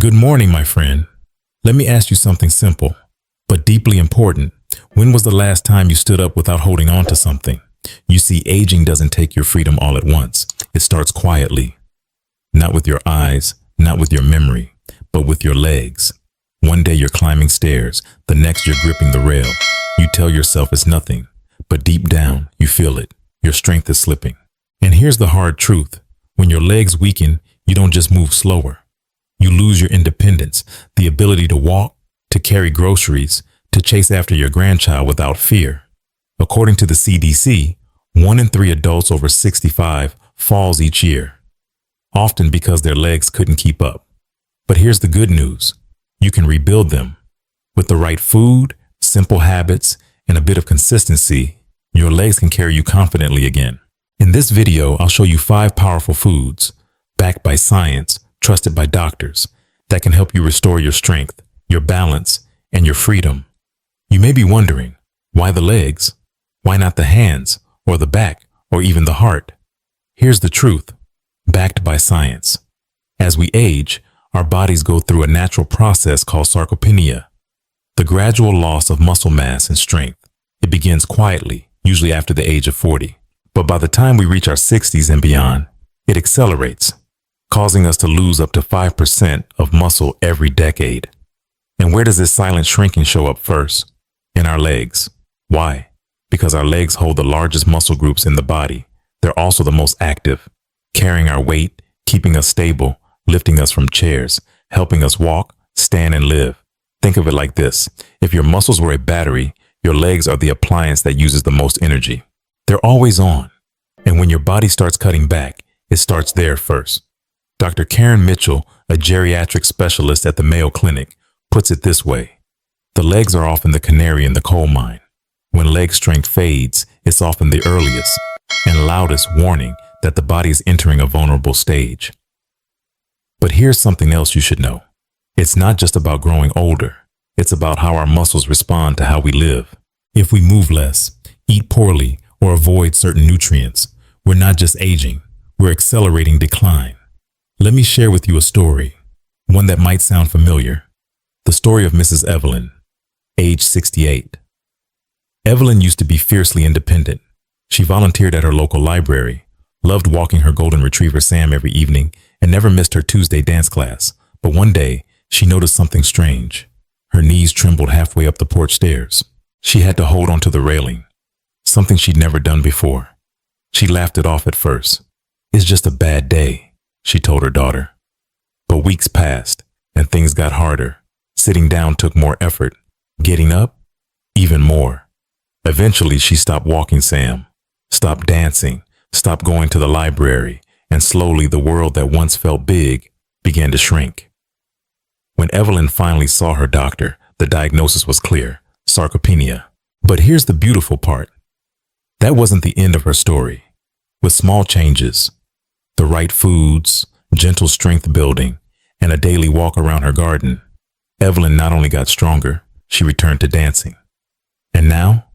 Good morning, my friend. Let me ask you something simple, but deeply important. When was the last time you stood up without holding on to something? You see, aging doesn't take your freedom all at once. It starts quietly. Not with your eyes, not with your memory, but with your legs. One day you're climbing stairs, the next you're gripping the rail. You tell yourself it's nothing, but deep down you feel it. Your strength is slipping. And here's the hard truth. When your legs weaken, you don't just move slower. You lose your independence, the ability to walk, to carry groceries, to chase after your grandchild without fear. According to the CDC, 1 in 3 adults over 65 falls each year, often because their legs couldn't keep up. But here's the good news. You can rebuild them. With the right food, simple habits, and a bit of consistency, your legs can carry you confidently again. In this video, I'll show you 5 powerful foods, backed by science, trusted by doctors, that can help you restore your strength, your balance, and your freedom. You may be wondering, why the legs? Why not the hands, or the back, or even the heart? Here's the truth, backed by science. As we age, our bodies go through a natural process called sarcopenia, the gradual loss of muscle mass and strength. It begins quietly, usually after the age of 40. But by the time we reach our 60s and beyond, it accelerates, causing us to lose up to 5% of muscle every decade. And where does this silent shrinking show up first? In our legs. Why? Because our legs hold the largest muscle groups in the body. They're also the most active, carrying our weight, keeping us stable, lifting us from chairs, helping us walk, stand, and live. Think of it like this. If your muscles were a battery, your legs are the appliance that uses the most energy. They're always on. And when your body starts cutting back, it starts there first. Dr. Karen Mitchell, a geriatric specialist at the Mayo Clinic, puts it this way. The legs are often the canary in the coal mine. When leg strength fades, it's often the earliest and loudest warning that the body is entering a vulnerable stage. But here's something else you should know. It's not just about growing older. It's about how our muscles respond to how we live. If we move less, eat poorly, or avoid certain nutrients, we're not just aging, we're accelerating decline. Let me share with you a story, one that might sound familiar. The story of Mrs. Evelyn, age 68. Evelyn used to be fiercely independent. She volunteered at her local library, loved walking her golden retriever Sam every evening, and never missed her Tuesday dance class. But one day, she noticed something strange. Her knees trembled halfway up the porch stairs. She had to hold onto the railing, something she'd never done before. She laughed it off at first. "It's just a bad day," she told her daughter. But weeks passed, and things got harder. Sitting down took more effort. Getting up? Even more. Eventually, she stopped walking Sam, stopped dancing, stopped going to the library, and slowly the world that once felt big began to shrink. When Evelyn finally saw her doctor, the diagnosis was clear: sarcopenia. But here's the beautiful part. That wasn't the end of her story. With small changes, the right foods, gentle strength building, and a daily walk around her garden, Evelyn not only got stronger, she returned to dancing. And now,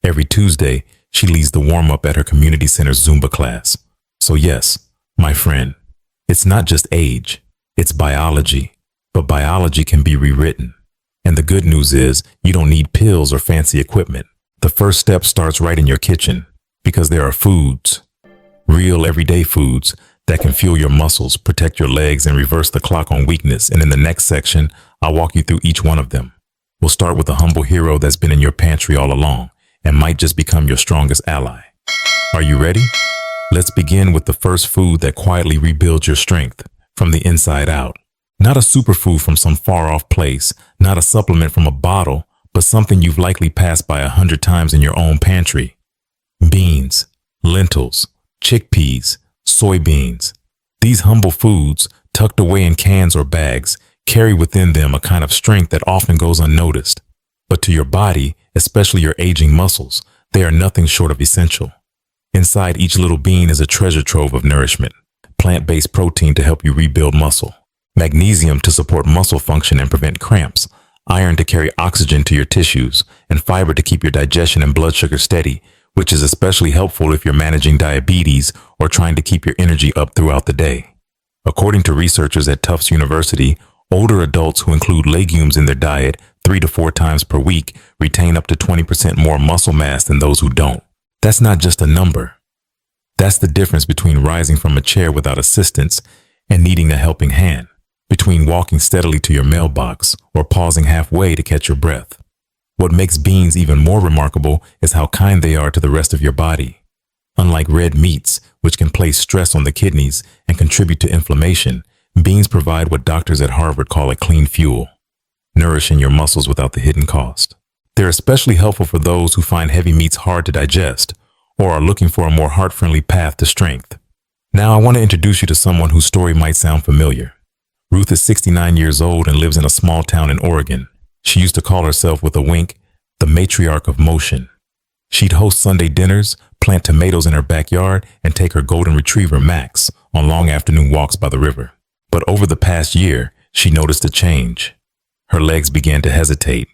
every Tuesday, she leads the warm-up at her community center's Zumba class. So yes, my friend, it's not just age, it's biology. But biology can be rewritten. And the good news is you don't need pills or fancy equipment. The first step starts right in your kitchen, because there are foods, real everyday foods, that can fuel your muscles, protect your legs, and reverse the clock on weakness. And in the next section, I'll walk you through each one of them. We'll start with a humble hero that's been in your pantry all along and might just become your strongest ally. Are you ready? Let's begin with the first food that quietly rebuilds your strength from the inside out. Not a superfood from some far-off place, not a supplement from a bottle, but something you've likely passed by 100 times in your own pantry. Beans, lentils, chickpeas, soybeans. These humble foods, tucked away in cans or bags, carry within them a kind of strength that often goes unnoticed. But to your body, especially your aging muscles, they are nothing short of essential. Inside each little bean is a treasure trove of nourishment, plant-based protein to help you rebuild muscle, magnesium to support muscle function and prevent cramps, iron to carry oxygen to your tissues, and fiber to keep your digestion and blood sugar steady, which is especially helpful if you're managing diabetes or trying to keep your energy up throughout the day. According to researchers at Tufts University, Older adults who include legumes in their diet 3 to 4 times per week retain up to 20% more muscle mass than those who don't. That's not just a number. That's the difference between rising from a chair without assistance and needing a helping hand, between walking steadily to your mailbox or pausing halfway to catch your breath. What makes beans even more remarkable is how kind they are to the rest of your body. Unlike red meats, which can place stress on the kidneys and contribute to inflammation, beans provide what doctors at Harvard call a clean fuel, nourishing your muscles without the hidden cost. They're especially helpful for those who find heavy meats hard to digest or are looking for a more heart-friendly path to strength. Now I want to introduce you to someone whose story might sound familiar. Ruth is 69 years old and lives in a small town in Oregon. She used to call herself, with a wink, the matriarch of motion. She'd host Sunday dinners, plant tomatoes in her backyard, and take her golden retriever, Max, on long afternoon walks by the river. But over the past year, she noticed a change. Her legs began to hesitate.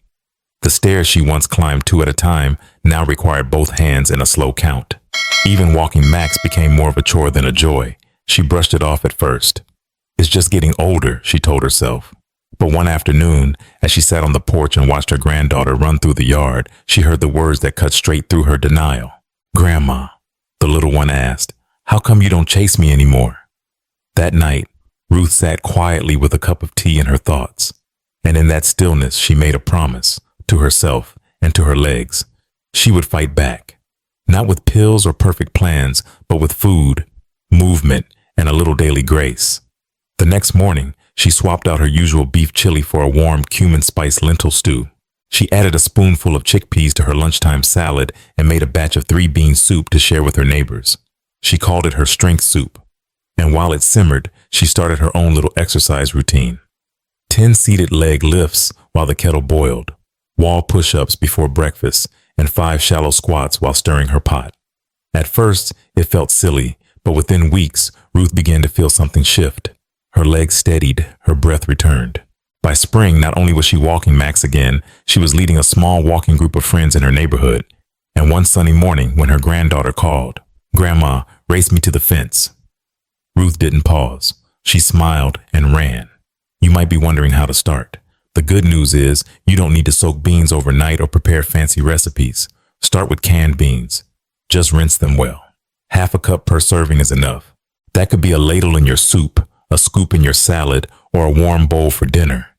The stairs she once climbed 2 at a time now required both hands and a slow count. Even walking Max became more of a chore than a joy. She brushed it off at first. It's just getting older, she told herself. But one afternoon, as she sat on the porch and watched her granddaughter run through the yard, she heard the words that cut straight through her denial. "Grandma," the little one asked, "how come you don't chase me anymore?" That night, Ruth sat quietly with a cup of tea in her thoughts. And in that stillness, she made a promise to herself and to her legs. She would fight back, not with pills or perfect plans, but with food, movement, and a little daily grace. The next morning, she swapped out her usual beef chili for a warm cumin-spiced lentil stew. She added a spoonful of chickpeas to her lunchtime salad and made a batch of 3-bean soup to share with her neighbors. She called it her strength soup. And while it simmered, she started her own little exercise routine. 10 seated leg lifts while the kettle boiled, wall push-ups before breakfast, and 5 shallow squats while stirring her pot. At first, it felt silly, but within weeks, Ruth began to feel something shift. Her legs steadied, her breath returned. By spring, not only was she walking Max again, she was leading a small walking group of friends in her neighborhood. And one sunny morning, when her granddaughter called, "Grandma, race me to the fence." Ruth didn't pause. She smiled and ran. You might be wondering how to start. The good news is you don't need to soak beans overnight or prepare fancy recipes. Start with canned beans. Just rinse them well. Half a cup per serving is enough. That could be a ladle in your soup, a scoop in your salad, or a warm bowl for dinner.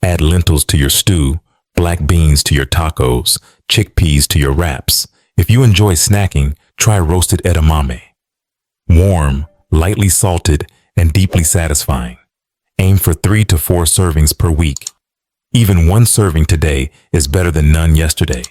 Add lentils to your stew, black beans to your tacos, chickpeas to your wraps. If you enjoy snacking, try roasted edamame. Warm, lightly salted, and deeply satisfying. Aim for 3 to 4 servings per week. Even 1 serving today is better than none yesterday.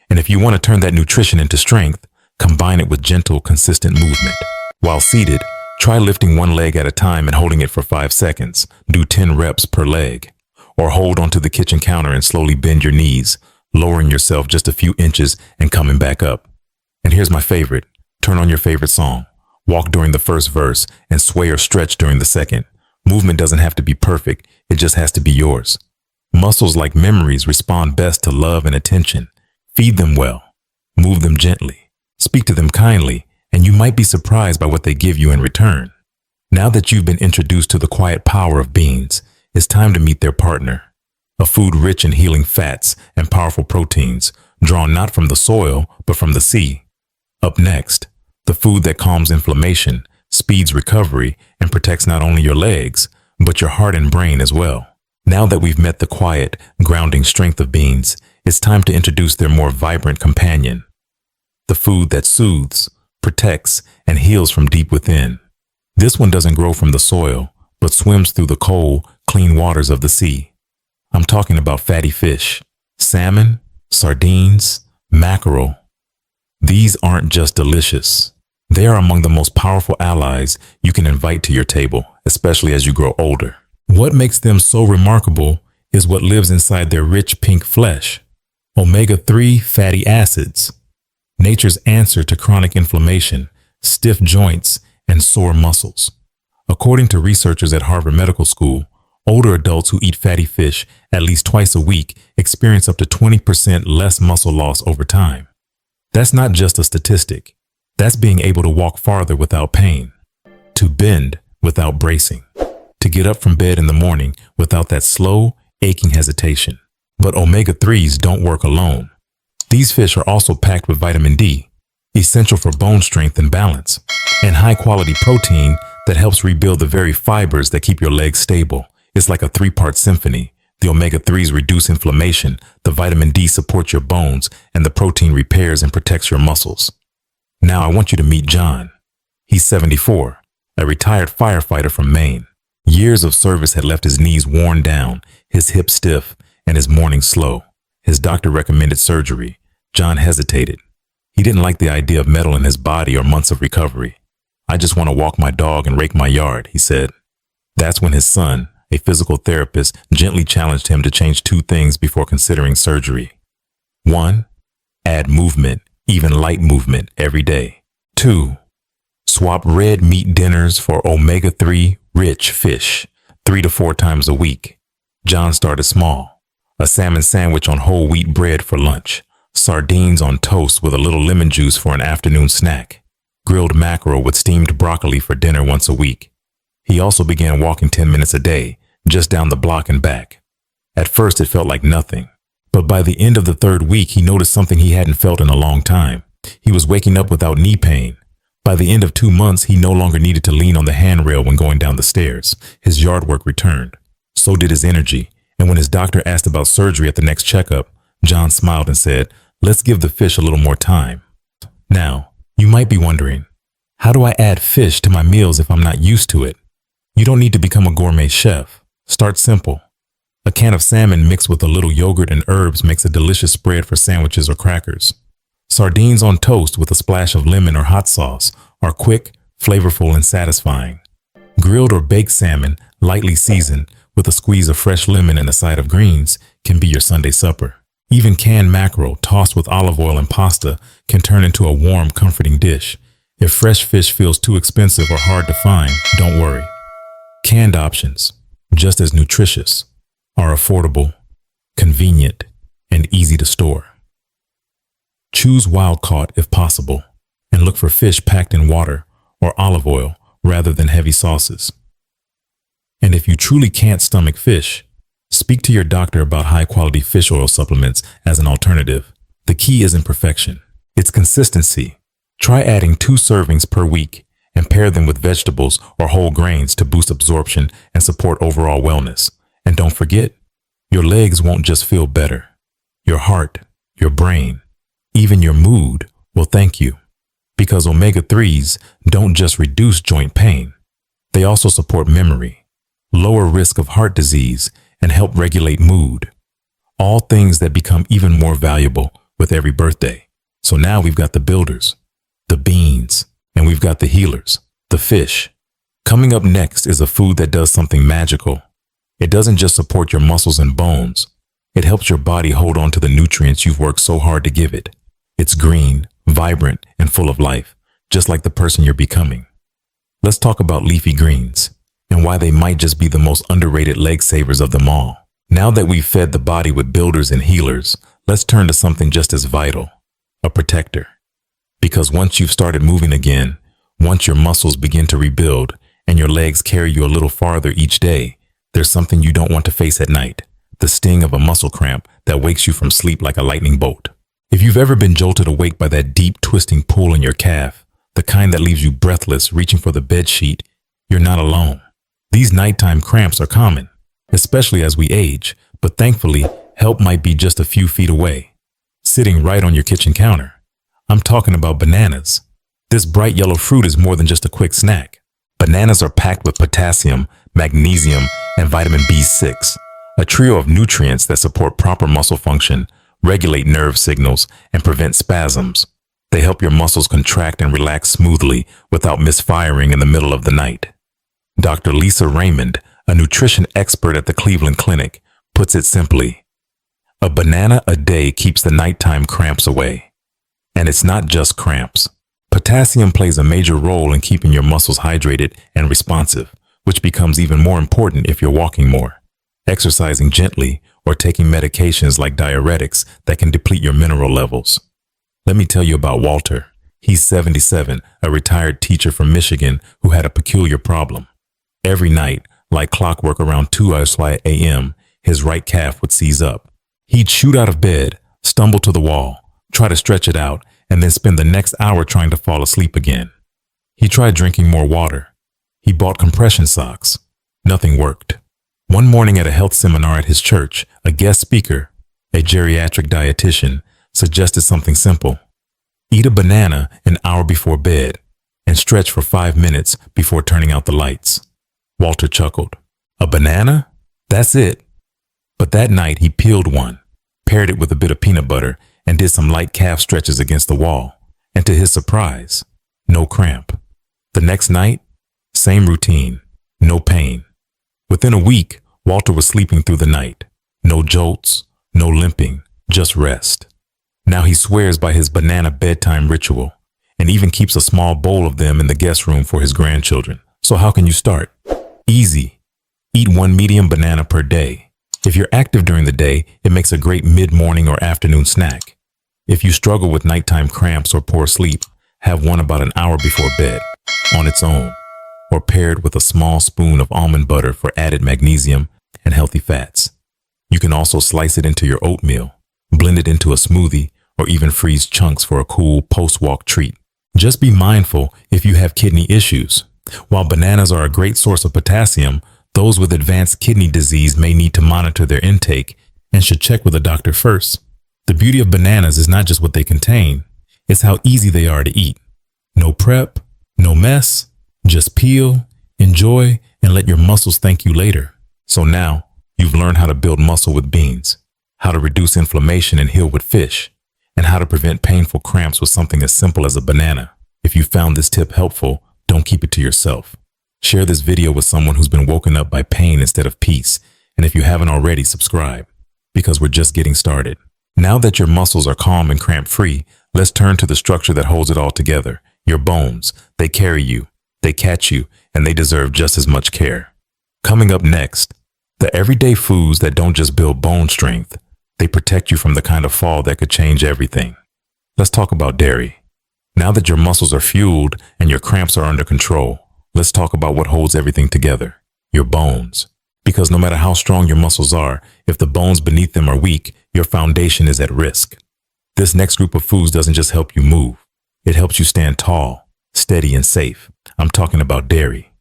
And if you want to turn that nutrition into strength, combine it with gentle, consistent movement. While seated, try lifting 1 leg at a time and holding it for 5 seconds. Do 10 reps per leg. Or hold onto the kitchen counter and slowly bend your knees, lowering yourself just a few inches and coming back up. And here's my favorite. Turn on your favorite song. Walk during the first verse and sway or stretch during the second. Movement doesn't have to be perfect. It just has to be yours. Muscles, like memories, respond best to love and attention. Feed them well. Move them gently. Speak to them kindly, and you might be surprised by what they give you in return. Now that you've been introduced to the quiet power of beans, it's time to meet their partner. A food rich in healing fats and powerful proteins, drawn not from the soil, but from the sea. Up next, the food that calms inflammation, speeds recovery, and protects not only your legs, but your heart and brain as well. Now that we've met the quiet, grounding strength of beans, it's time to introduce their more vibrant companion. The food that soothes, protects, and heals from deep within. This one doesn't grow from the soil, but swims through the cold, clean waters of the sea. I'm talking about fatty fish, salmon, sardines, mackerel. These aren't just delicious. They are among the most powerful allies you can invite to your table, especially as you grow older. What makes them so remarkable is what lives inside their rich pink flesh. Omega-3 fatty acids, nature's answer to chronic inflammation, stiff joints, and sore muscles. According to researchers at Harvard Medical School, older adults who eat fatty fish at least twice a week experience up to 20% less muscle loss over time. That's not just a statistic. That's being able to walk farther without pain, to bend without bracing, to get up from bed in the morning without that slow, aching hesitation. But omega-3s don't work alone. These fish are also packed with vitamin D, essential for bone strength and balance, and high-quality protein that helps rebuild the very fibers that keep your legs stable. It's like a three-part symphony. The omega-3s reduce inflammation, the vitamin D supports your bones, and the protein repairs and protects your muscles. Now I want you to meet John. He's 74, a retired firefighter from Maine. Years of service had left his knees worn down, his hips stiff, and his mornings slow. His doctor recommended surgery. John hesitated. He didn't like the idea of metal in his body or months of recovery. "I just want to walk my dog and rake my yard," he said. That's when his son, a physical therapist, gently challenged him to change two things before considering surgery. 1. Add movement, even light movement, every day. 2. Swap red meat dinners for omega-3 rich fish 3 to 4 times a week. John started small. A salmon sandwich on whole wheat bread for lunch. Sardines on toast with a little lemon juice for an afternoon snack. Grilled mackerel with steamed broccoli for dinner once a week. He also began walking 10 minutes a day, just down the block and back. At first it felt like nothing, but by the end of the 3rd week he noticed something he hadn't felt in a long time. He was waking up without knee pain. By the end of 2 months, he no longer needed to lean on the handrail when going down the stairs. His yard work returned. So did his energy, and when his doctor asked about surgery at the next checkup, John smiled and said, "Let's give the fish a little more time." Now, you might be wondering, how do I add fish to my meals if I'm not used to it? You don't need to become a gourmet chef. Start simple. A can of salmon mixed with a little yogurt and herbs makes a delicious spread for sandwiches or crackers. Sardines on toast with a splash of lemon or hot sauce are quick, flavorful, and satisfying. Grilled or baked salmon, lightly seasoned, with a squeeze of fresh lemon and a side of greens, can be your Sunday supper. Even canned mackerel, tossed with olive oil and pasta, can turn into a warm, comforting dish. If fresh fish feels too expensive or hard to find, don't worry. Canned options, just as nutritious, are affordable, convenient, and easy to store. Choose wild-caught if possible, and look for fish packed in water or olive oil rather than heavy sauces. And if you truly can't stomach fish, speak to your doctor about high-quality fish oil supplements as an alternative. The key isn't perfection, it's consistency. Try adding 2 servings per week and pair them with vegetables or whole grains to boost absorption and support overall wellness. And don't forget, your legs won't just feel better. Your heart, your brain, even your mood will thank you. Because omega-3s don't just reduce joint pain, they also support memory, lower risk of heart disease, and help regulate mood. All things that become even more valuable with every birthday. So now we've got the builders, the beans, and we've got the healers, the fish. Coming up next is a food that does something magical. It doesn't just support your muscles and bones. It helps your body hold on to the nutrients you've worked so hard to give it. It's green, vibrant, and full of life, just like the person you're becoming. Let's talk about leafy greens and why they might just be the most underrated leg savers of them all. Now that we've fed the body with builders and healers, let's turn to something just as vital, a protector. Because once you've started moving again, once your muscles begin to rebuild and your legs carry you a little farther each day, there's something you don't want to face at night, the sting of a muscle cramp that wakes you from sleep like a lightning bolt. If you've ever been jolted awake by that deep, twisting pull in your calf, the kind that leaves you breathless, reaching for the bed sheet, you're not alone. These nighttime cramps are common, especially as we age, but thankfully, help might be just a few feet away, sitting right on your kitchen counter. I'm talking about bananas. This bright yellow fruit is more than just a quick snack. Bananas are packed with potassium, magnesium, and vitamin B6, a trio of nutrients that support proper muscle function, regulate nerve signals, and prevent spasms. They help your muscles contract and relax smoothly without misfiring in the middle of the night. Dr. Lisa Raymond, a nutrition expert at the Cleveland Clinic, puts it simply: a banana a day keeps the nighttime cramps away. And it's not just cramps. Potassium plays a major role in keeping your muscles hydrated and responsive, which becomes even more important if you're walking more, exercising gently, or taking medications like diuretics that can deplete your mineral levels. Let me tell you about Walter. He's 77, a retired teacher from Michigan who had a peculiar problem. Every night, Like clockwork around 2 a.m., his right calf would seize up. He'd shoot out of bed, stumble to the wall, try to stretch it out, and then spend the next hour trying to fall asleep again. He tried drinking more water. He bought compression socks. Nothing worked. One morning at a health seminar at his church, a guest speaker, a geriatric dietitian, suggested something simple. Eat a banana an hour before bed and stretch for 5 minutes before turning out the lights. Walter chuckled. A banana? That's it. But that night he peeled one, paired it with a bit of peanut butter, and did some light calf stretches against the wall. And to his surprise, no cramp. The next night, same routine, no pain. Within a week, Walter was sleeping through the night. No jolts, no limping, just rest. Now he swears by his banana bedtime ritual and even keeps a small bowl of them in the guest room for his grandchildren. So how can you start? Easy. Eat 1 medium banana per day. If you're active during the day, it makes a great mid-morning or afternoon snack. If you struggle with nighttime cramps or poor sleep, have one about an hour before bed, on its own, or paired with a small spoon of almond butter for added magnesium and healthy fats. You can also slice it into your oatmeal, blend it into a smoothie, or even freeze chunks for a cool post-walk treat. Just be mindful if you have kidney issues. While bananas are a great source of potassium, those with advanced kidney disease may need to monitor their intake and should check with a doctor first. The beauty of bananas is not just what they contain, it's how easy they are to eat. No prep, no mess, just peel, enjoy, and let your muscles thank you later. So now, you've learned how to build muscle with beans, how to reduce inflammation and heal with fish, and how to prevent painful cramps with something as simple as a banana. If you found this tip helpful, don't keep it to yourself. Share this video with someone who's been woken up by pain instead of peace. And if you haven't already, subscribe, because we're just getting started. Now that your muscles are calm and cramp-free, let's turn to the structure that holds it all together. Your bones. They carry you, they catch you, and they deserve just as much care. Coming up next, the everyday foods that don't just build bone strength, they protect you from the kind of fall that could change everything. Let's talk about dairy. Now that your muscles are fueled and your cramps are under control, let's talk about what holds everything together, your bones. Because no matter how strong your muscles are, if the bones beneath them are weak, your foundation is at risk. This next group of foods doesn't just help you move. It helps you stand tall, steady, and safe. I'm talking about dairy.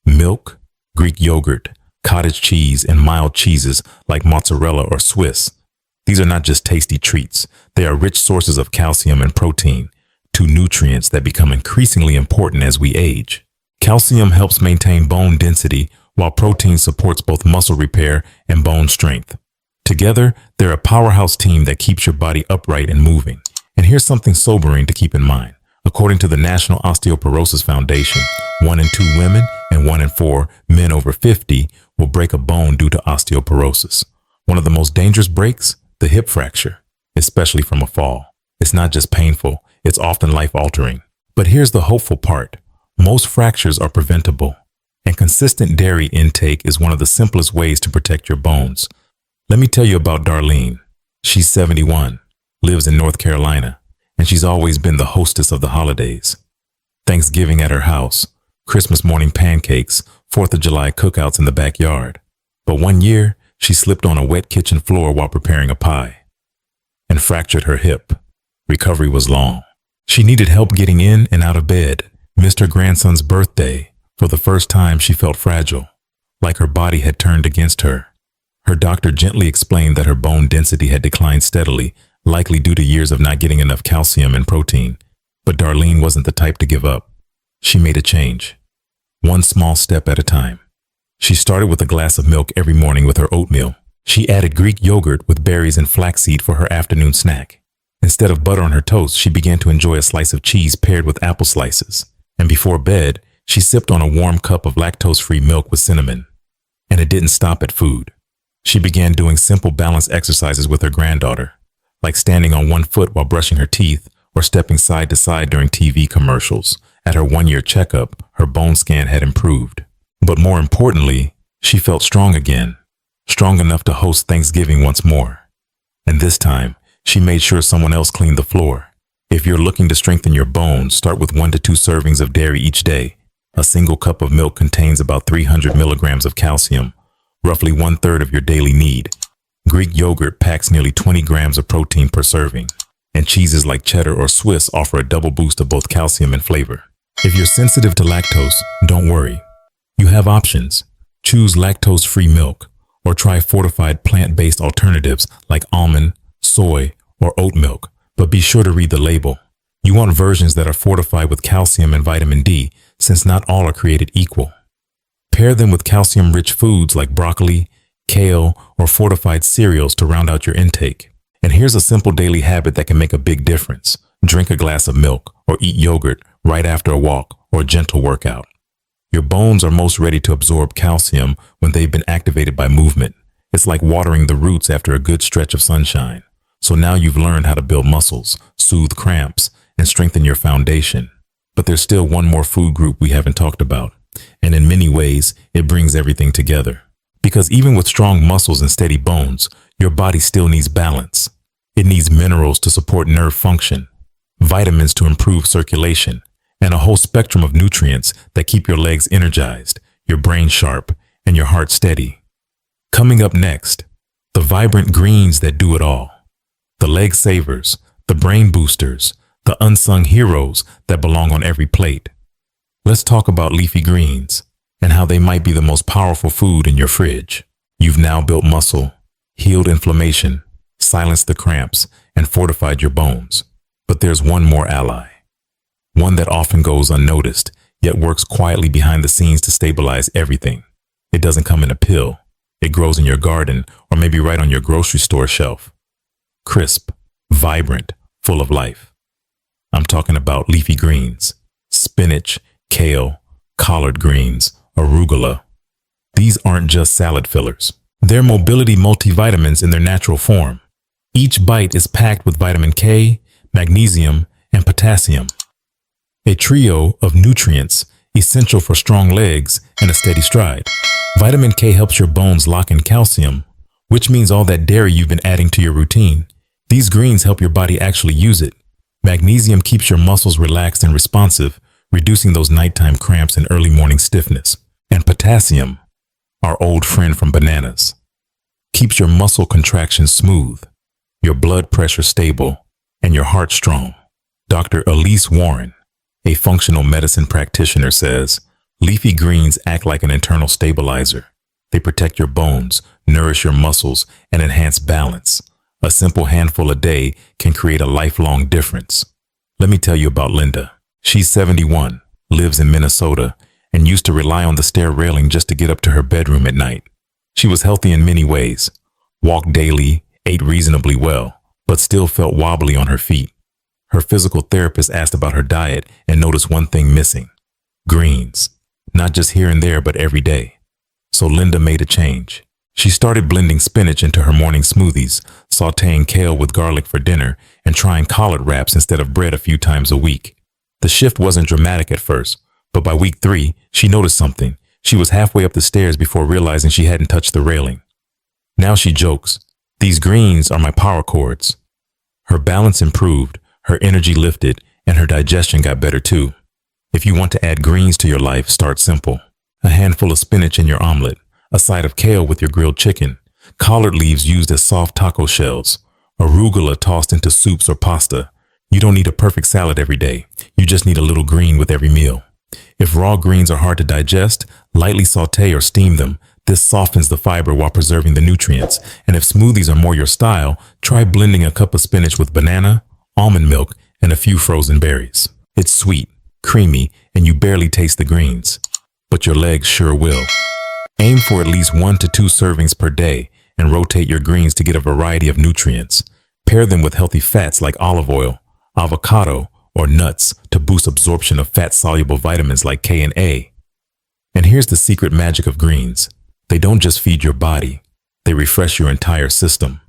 Milk, Greek yogurt, cottage cheese, and mild cheeses like mozzarella or Swiss. These are not just tasty treats. They are rich sources of calcium and protein, two nutrients that become increasingly important as we age. Calcium helps maintain bone density, while protein supports both muscle repair and bone strength. Together, they're a powerhouse team that keeps your body upright and moving. And here's something sobering to keep in mind. According to the National Osteoporosis Foundation, 1 in 2 women and 1 in 4 men over 50 will break a bone due to osteoporosis. One of the most dangerous breaks, the hip fracture, especially from a fall. It's not just painful, it's often life-altering. But here's the hopeful part. Most fractures are preventable, and consistent dairy intake is one of the simplest ways to protect your bones. Let me tell you about Darlene. She's 71, lives in North Carolina, and she's always been the hostess of the holidays. Thanksgiving at her house, Christmas morning pancakes, 4th of July cookouts in the backyard. But one year, she slipped on a wet kitchen floor while preparing a pie and fractured her hip. Recovery was long. She needed help getting in and out of bed, missed her grandson's birthday. For the first time, she felt fragile, like her body had turned against her. Her doctor gently explained that her bone density had declined steadily, likely due to years of not getting enough calcium and protein. But Darlene wasn't the type to give up. She made a change, one small step at a time. She started with a glass of milk every morning with her oatmeal. She added Greek yogurt with berries and flaxseed for her afternoon snack. Instead of butter on her toast, she began to enjoy a slice of cheese paired with apple slices. And before bed, she sipped on a warm cup of lactose-free milk with cinnamon. And it didn't stop at food. She began doing simple balance exercises with her granddaughter, like standing on one foot while brushing her teeth or stepping side to side during TV commercials. At her 1-year checkup, her bone scan had improved. But more importantly, she felt strong again, strong enough to host Thanksgiving once more. And this time, she made sure someone else cleaned the floor. If you're looking to strengthen your bones, start with 1 to 2 servings of dairy each day. A single cup of milk contains about 300 milligrams of calcium, roughly 1/3 of your daily need. Greek yogurt packs nearly 20 grams of protein per serving, and cheeses like cheddar or Swiss offer a double boost of both calcium and flavor. If you're sensitive to lactose, don't worry. You have options. Choose lactose-free milk, or try fortified plant-based alternatives like almond, soy, or oat milk, but be sure to read the label. You want versions that are fortified with calcium and vitamin D, since not all are created equal. Pair them with calcium-rich foods like broccoli, kale, or fortified cereals to round out your intake. And here's a simple daily habit that can make a big difference. Drink a glass of milk or eat yogurt right after a walk or a gentle workout. Your bones are most ready to absorb calcium when they've been activated by movement. It's like watering the roots after a good stretch of sunshine. So now you've learned how to build muscles, soothe cramps, and strengthen your foundation. But there's still one more food group we haven't talked about. And in many ways, it brings everything together. Because even with strong muscles and steady bones, your body still needs balance. It needs minerals to support nerve function, vitamins to improve circulation, and a whole spectrum of nutrients that keep your legs energized, your brain sharp, and your heart steady. Coming up next, the vibrant greens that do it all. The leg savers, the brain boosters, the unsung heroes that belong on every plate. Let's talk about leafy greens and how they might be the most powerful food in your fridge. You've now built muscle, healed inflammation, silenced the cramps, and fortified your bones. But there's one more ally. One that often goes unnoticed, yet works quietly behind the scenes to stabilize everything. It doesn't come in a pill. It grows in your garden or maybe right on your grocery store shelf. Crisp, vibrant, full of life. I'm talking about leafy greens, spinach, kale, collard greens, arugula. These aren't just salad fillers. They're mobility multivitamins in their natural form. Each bite is packed with vitamin K, magnesium, and potassium. A trio of nutrients essential for strong legs and a steady stride. Vitamin K helps your bones lock in calcium, which means all that dairy you've been adding to your routine. These greens help your body actually use it. Magnesium keeps your muscles relaxed and responsive, reducing those nighttime cramps and early morning stiffness. And potassium, our old friend from bananas, keeps your muscle contractions smooth, your blood pressure stable, and your heart strong. Dr. Elise Warren, a functional medicine practitioner, says, leafy greens act like an internal stabilizer. They protect your bones, nourish your muscles, and enhance balance. A simple handful a day can create a lifelong difference. Let me tell you about Linda. She's 71, lives in Minnesota, and used to rely on the stair railing just to get up to her bedroom at night. She was healthy in many ways, walked daily, ate reasonably well, but still felt wobbly on her feet. Her physical therapist asked about her diet and noticed one thing missing: greens. Not just here and there, but every day. So Linda made a change. She started blending spinach into her morning smoothies, sautéing kale with garlic for dinner, and trying collard wraps instead of bread a few times a week. The shift wasn't dramatic at first, but by week 3, she noticed something. She was halfway up the stairs before realizing she hadn't touched the railing. Now she jokes, "These greens are my power cords." Her balance improved, her energy lifted, and her digestion got better too. If you want to add greens to your life, start simple. A handful of spinach in your omelet, a side of kale with your grilled chicken, collard leaves used as soft taco shells, arugula tossed into soups or pasta. You don't need a perfect salad every day. You just need a little green with every meal. If raw greens are hard to digest, lightly sauté or steam them. This softens the fiber while preserving the nutrients. And if smoothies are more your style, try blending a cup of spinach with banana, almond milk, and a few frozen berries. It's sweet, creamy, and you barely taste the greens. But your legs sure will. Aim for at least 1 to 2 servings per day and rotate your greens to get a variety of nutrients. Pair them with healthy fats like olive oil, avocado, or nuts to boost absorption of fat-soluble vitamins like K and A. And here's the secret magic of greens. They don't just feed your body. They refresh your entire system.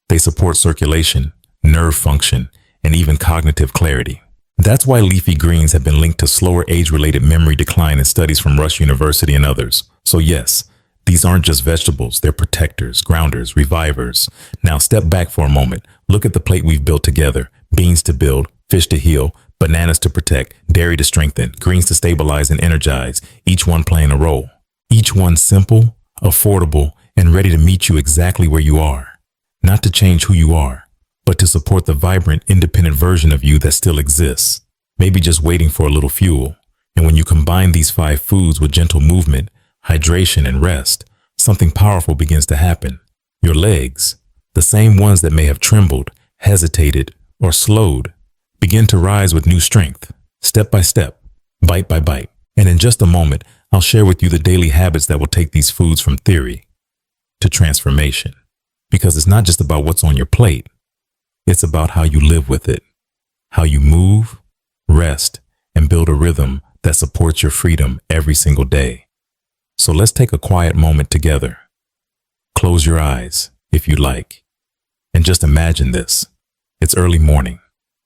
They support circulation, nerve function, and even cognitive clarity. That's why leafy greens have been linked to slower age-related memory decline in studies from Rush University and others. So yes, these aren't just vegetables. They're protectors, grounders, revivers. Now step back for a moment. Look at the plate we've built together. Beans to build, fish to heal, Bananas to protect, dairy to strengthen, greens to stabilize and energize, each one playing a role. Each one simple, affordable, and ready to meet you exactly where you are. Not to change who you are, but to support the vibrant, independent version of you that still exists. Maybe just waiting for a little fuel. And when you combine these 5 foods with gentle movement, hydration, and rest, something powerful begins to happen. Your legs, the same ones that may have trembled, hesitated, or slowed, begin to rise with new strength, step by step, bite by bite. And in just a moment, I'll share with you the daily habits that will take these foods from theory to transformation. Because it's not just about what's on your plate. It's about how you live with it, how you move, rest, and build a rhythm that supports your freedom every single day. So let's take a quiet moment together. Close your eyes, if you like, and just imagine this. It's early morning.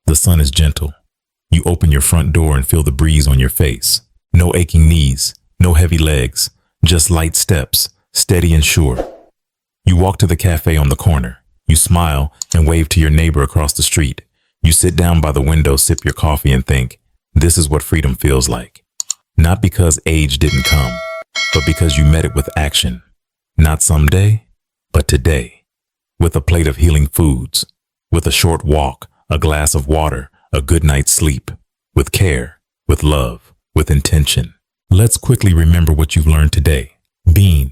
The sun is gentle. You open your front door and feel the breeze on your face. No aching knees, no heavy legs, just light steps, steady and sure. You walk to the cafe on the corner. You smile and wave to your neighbor across the street. You sit down by the window, sip your coffee, and think, this is what freedom feels like. Not because age didn't come, but because you met it with action. Not someday, but today. With a plate of healing foods, with a short walk, a glass of water, a good night's sleep, with care, with love, with intention. Let's quickly remember what you've learned today. Bean,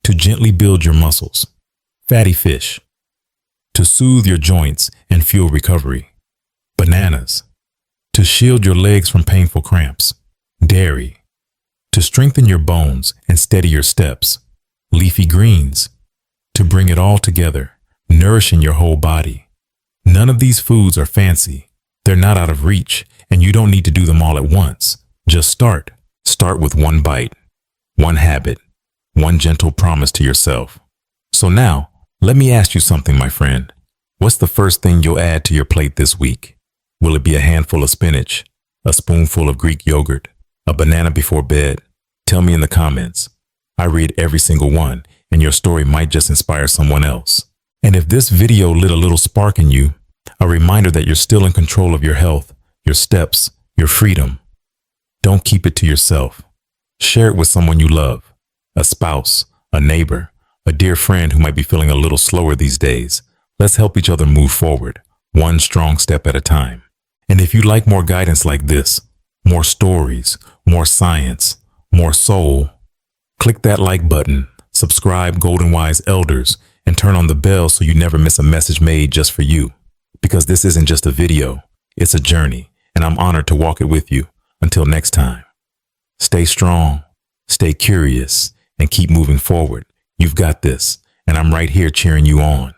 to gently build your muscles. Fatty fish, to soothe your joints and fuel recovery. Bananas, to shield your legs from painful cramps. Dairy, to strengthen your bones and steady your steps. Leafy greens, to bring it all together, nourishing your whole body. None of these foods are fancy. They're not out of reach, and you don't need to do them all at once. Just start. Start with one bite, one habit, one gentle promise to yourself. So now, let me ask you something, my friend. What's the first thing you'll add to your plate this week? Will it be a handful of spinach, a spoonful of Greek yogurt, a banana before bed? Tell me in the comments. I read every single one, and your story might just inspire someone else. And if this video lit a little spark in you, a reminder that you're still in control of your health, your steps, your freedom, don't keep it to yourself. Share it with someone you love, a spouse, a neighbor, a dear friend who might be feeling a little slower these days. Let's help each other move forward, one strong step at a time. And if you'd like more guidance like this, more stories, more science, more soul, click that like button, subscribe Golden Wise Elders, and turn on the bell so you never miss a message made just for you. Because this isn't just a video, it's a journey, and I'm honored to walk it with you. Until next time, stay strong, stay curious, and keep moving forward. You've got this, and I'm right here cheering you on.